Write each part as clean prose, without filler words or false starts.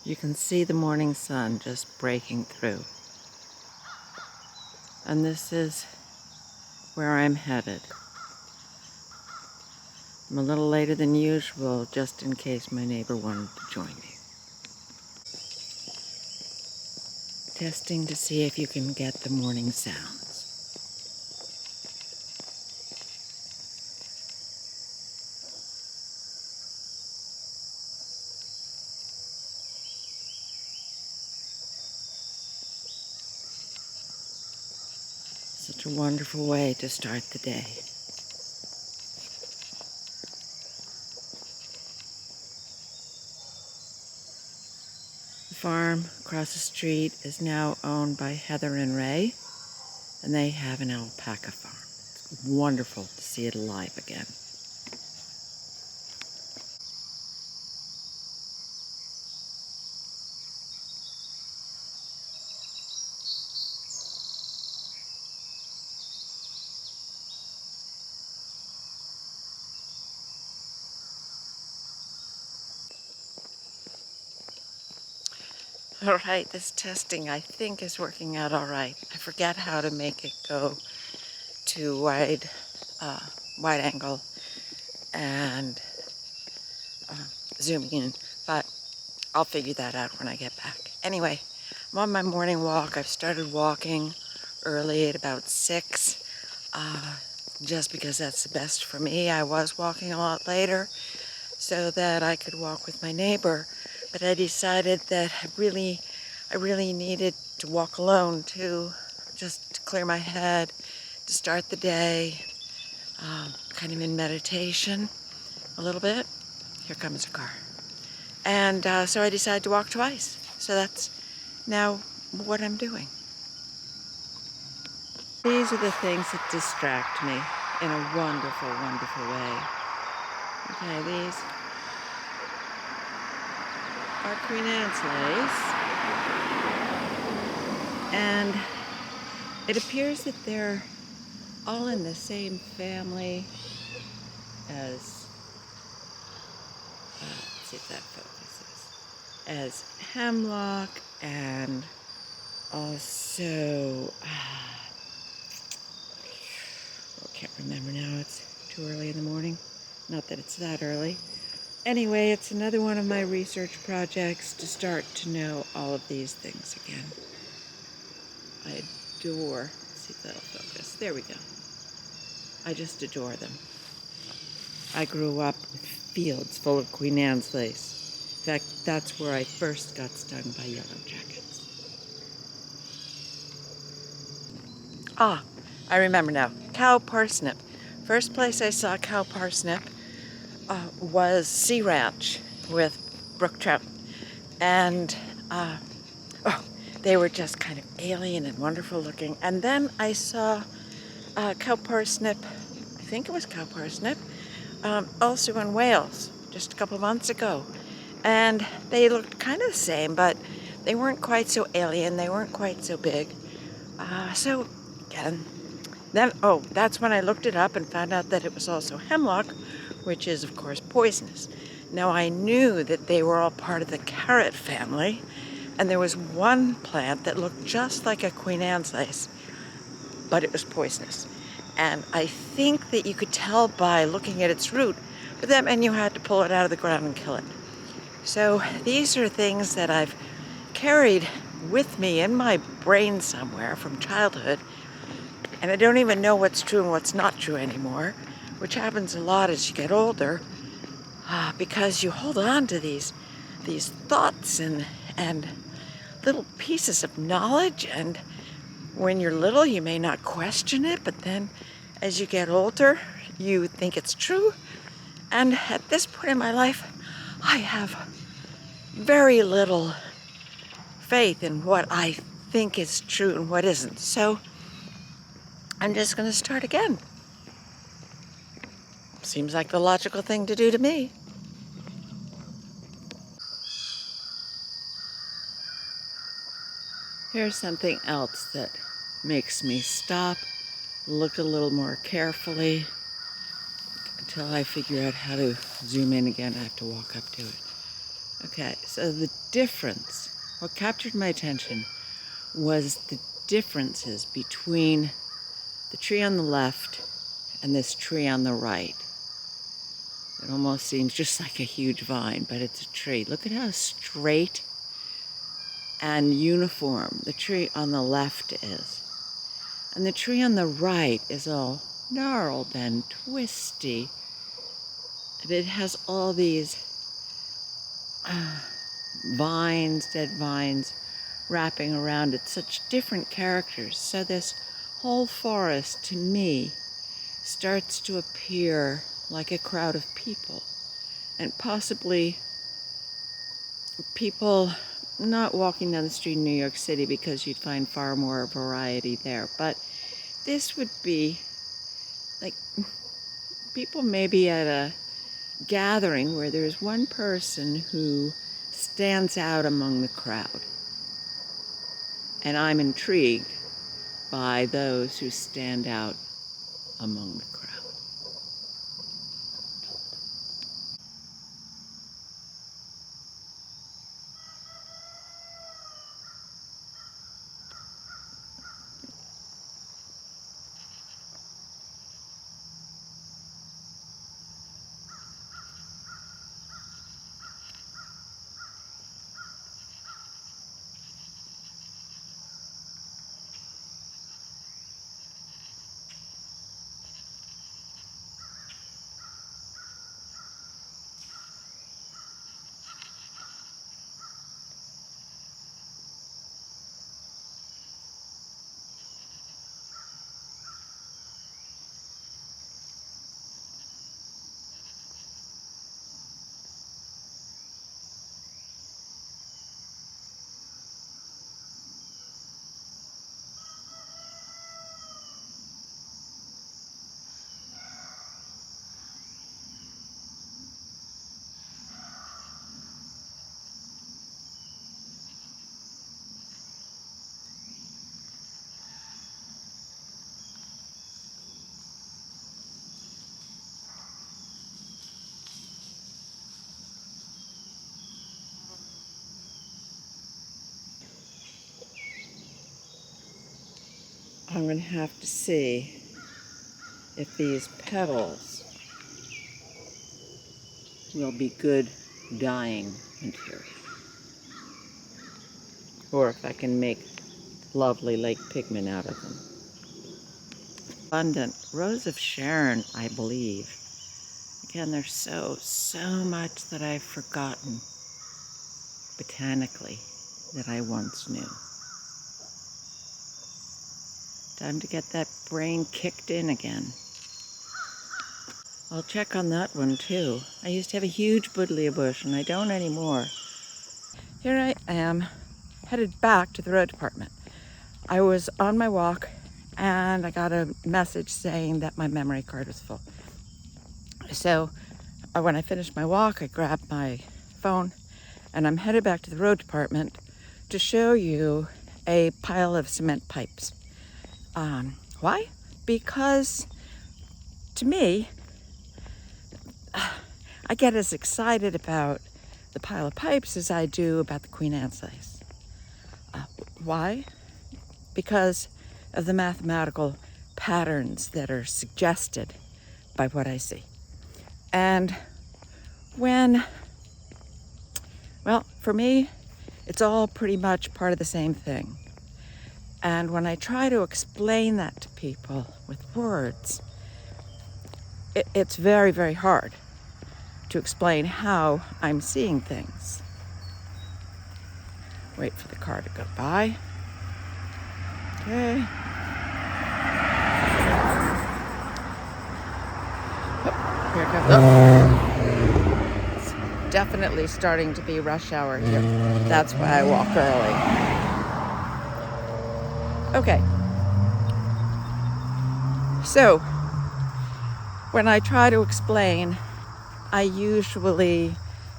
You can see the morning sun just breaking through. And this is where I'm headed. I'm a little later than usual, just in case my neighbor wanted to join me. Testing to see if you can get the morning sounds. Such a wonderful way to start the day. The farm across the street is now owned by Heather and Ray, and they have an alpaca farm. It's wonderful to see it alive again. All right, this testing I think is working out all right. I forget how to make it go to wide angle and zooming in, but I'll figure that out when I get back. Anyway, I'm on my morning walk. I've started walking early at about 6, just because that's the best for me. I was walking a lot later so that I could walk with my neighbor, but I decided that I really needed to walk alone too, just to clear my head, to start the day, kind of in meditation a little bit. Here comes a car. And so I decided to walk twice. So that's now what I'm doing. These are the things that distract me in a wonderful, wonderful way. Okay, these are Queen Anne's lace. And it appears that they're all in the same family as, let's see if that focuses, as hemlock and also, I can't remember now, it's too early in the morning. Not that it's that early. Anyway, it's another one of my research projects to start to know all of these things again. I adore, let's see if that'll focus. There we go. I just adore them. I grew up with fields full of Queen Anne's lace. In fact, that's where I first got stung by yellow jackets. Ah, I remember now. Cow parsnip. First place I saw cow parsnip was Sea Ranch with brook trout. And they were just kind of alien and wonderful looking. And then I saw cow parsnip, I think it was cow parsnip, also in Wales just a couple months ago. And they looked kind of the same, but they weren't quite so alien, they weren't quite so big. So again, then, that's when I looked it up and found out that it was also hemlock, which is of course poisonous. Now I knew that they were all part of the carrot family, and there was one plant that looked just like a Queen Anne's lace, but it was poisonous. And I think that you could tell by looking at its root, but that meant you had to pull it out of the ground and kill it. So these are things that I've carried with me in my brain somewhere from childhood, and I don't even know what's true and what's not true anymore, which happens a lot as you get older, because you hold on to these thoughts and little pieces of knowledge, and when you're little you may not question it, but then as you get older you think it's true. And at this point in my life I have very little faith in what I think is true and what isn't, so I'm just going to start again. Seems like the logical thing to do to me. Here's something else that makes me stop, look a little more carefully until I figure out how to zoom in again. I have to walk up to it. Okay, so the difference, what captured my attention was the differences between the tree on the left and this tree on the right. It almost seems just like a huge vine, but it's a tree. Look at how straight and uniform the tree on the left is. And the tree on the right is all gnarled and twisty. And it has all these vines, dead vines, wrapping around it, such different characters. So this whole forest, to me, starts to appear like a crowd of people. And possibly people not walking down the street in New York City, because you'd find far more variety there. But this would be like people maybe at a gathering where there's one person who stands out among the crowd. And I'm intrigued by those who stand out among the crowd. I'm going to have to see if these petals will be good dyeing material, or if I can make lovely lake pigment out of them. Abundant Rose of Sharon, I believe. Again, there's so much that I've forgotten botanically that I once knew. Time to get that brain kicked in again. I'll check on that one too. I used to have a huge buddleia bush and I don't anymore. Here I am, headed back to the road department. I was on my walk and I got a message saying that my memory card was full. So when I finished my walk, I grabbed my phone and I'm headed back to the road department to show you a pile of cement pipes. Why? Because to me, I get as excited about the pile of pipes as I do about the Queen Anne's lace. Why? Because of the mathematical patterns that are suggested by what I see. And for me, it's all pretty much part of the same thing. And when I try to explain that to people with words, it's very, very hard to explain how I'm seeing things. Wait for the car to go by. Okay. Oh, here it comes. Oh. It's definitely starting to be rush hour here. That's why I walk early. Okay. So, when I try to explain, I usually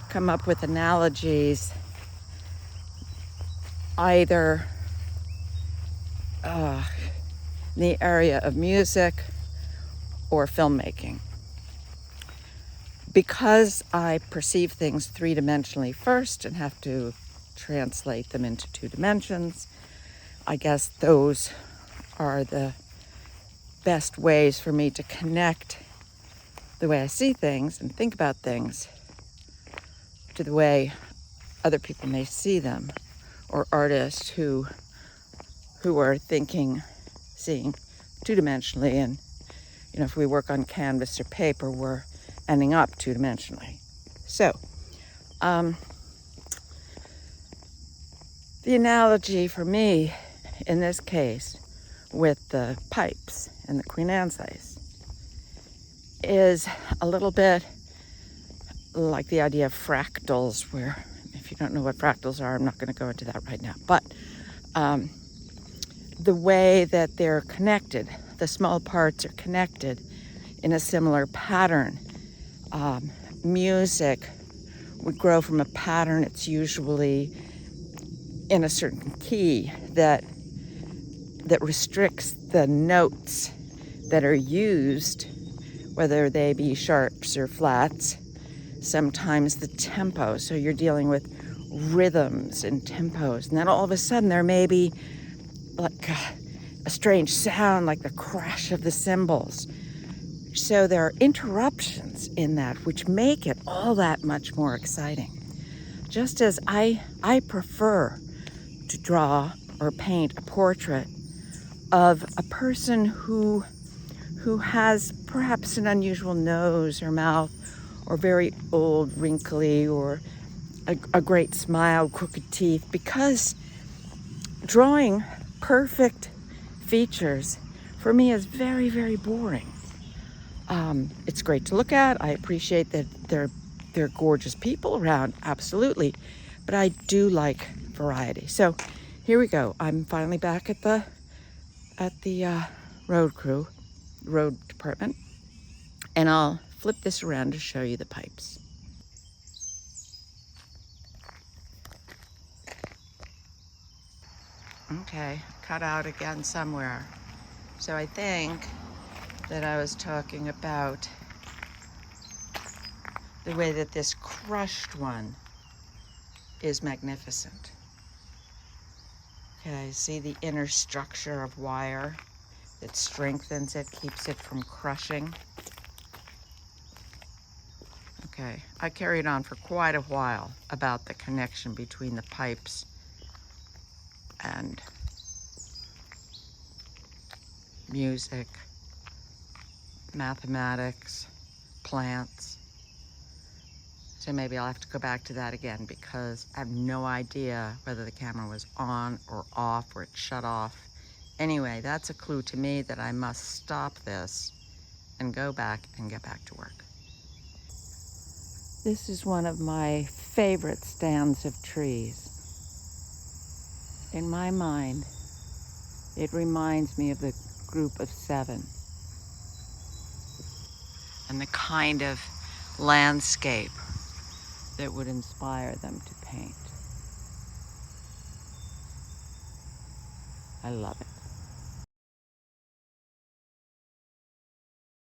come up with analogies either in the area of music or filmmaking. because I perceive things three-dimensionally first and have to translate them into 2 dimensions, I guess those are the best ways for me to connect the way I see things and think about things to the way other people may see them, or artists who are thinking, seeing 2-dimensionally, and if we work on canvas or paper, we're ending up 2-dimensionally. So, the analogy for me in this case with the pipes and the Queen Anne's lace is a little bit like the idea of fractals, where, if you don't know what fractals are, I'm not going to go into that right now, but the way that they're connected, the small parts are connected in a similar pattern. Music would grow from a pattern. It's usually in a certain key that restricts the notes that are used, whether they be sharps or flats, sometimes the tempo. So you're dealing with rhythms and tempos, and then all of a sudden there may be like a strange sound, like the crash of the cymbals. So there are interruptions in that which make it all that much more exciting. Just as I prefer to draw or paint a portrait of a person who has perhaps an unusual nose or mouth, or very old, wrinkly, or a great smile, crooked teeth, because drawing perfect features for me is very, very boring. It's great to look at. I appreciate that they're gorgeous people around, absolutely, but I do like variety. So here we go. I'm finally back at the road department, and I'll flip this around to show you the pipes. Okay, cut out again somewhere. So I think that I was talking about the way that this crushed one is magnificent. Okay, see the inner structure of wire that strengthens it, keeps it from crushing. Okay, I carried on for quite a while about the connection between the pipes and music, mathematics, plants. So maybe I'll have to go back to that again, because I have no idea whether the camera was on or off, or it shut off. Anyway, that's a clue to me that I must stop this and go back and get back to work. This is one of my favorite stands of trees. In my mind, it reminds me of the group of 7 and the kind of landscape that would inspire them to paint. I love it.